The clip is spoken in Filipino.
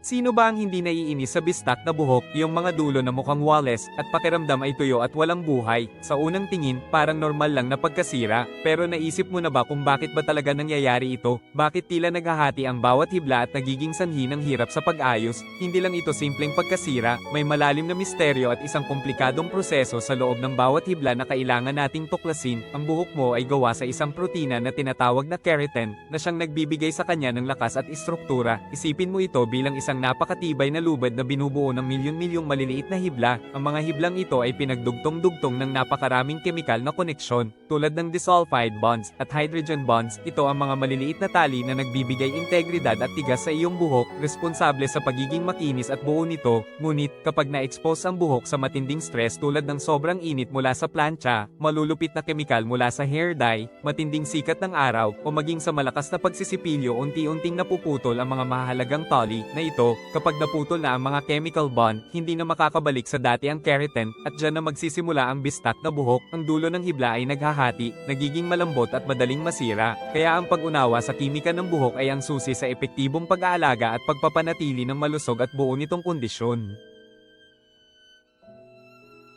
Sino ba ang hindi naiinis sa bistak na buhok, yung mga dulo na mukhang wales, at pakiramdam ay tuyo at walang buhay? Sa unang tingin, parang normal lang na pagkasira, pero naisip mo na ba kung bakit ba talaga nangyayari ito? Bakit tila naghahati ang bawat hibla at nagiging sanhi ng hirap sa pag-ayos? Hindi lang ito simpleng pagkasira, may malalim na misteryo at isang komplikadong proseso sa loob ng bawat hibla na kailangan nating tuklasin. Ang buhok mo ay gawa sa isang protina na tinatawag na keratin, na siyang nagbibigay sa kanya ng lakas at istruktura. Isipin mo ito bilang isang napakatibay na lubid na binubuo ng milyon-milyong maliliit na hibla. Ang mga hiblang ito ay pinagdugtong-dugtong ng napakaraming kemikal na koneksyon, tulad ng disulfide bonds at hydrogen bonds. Ito ang mga maliliit na tali na nagbibigay integridad at tigas sa iyong buhok, responsable sa pagiging makinis at buo nito. Ngunit, kapag na-expose ang buhok sa matinding stress tulad ng sobrang init mula sa plancha, malulupit na kemikal mula sa hair dye, matinding sikat ng araw, o maging sa malakas na pagsisipilyo, unti-unting napuputol ang mga mahalagang tali na ito. Kapag naputol na ang mga chemical bond, hindi na makakabalik sa dati ang keratin, at dyan na magsisimula ang bistak na buhok. Ang dulo ng hibla ay naghahati, nagiging malambot at madaling masira. Kaya ang pag-unawa sa kimika ng buhok ay ang susi sa epektibong pag-aalaga at pagpapanatili ng malusog at buo nitong kondisyon.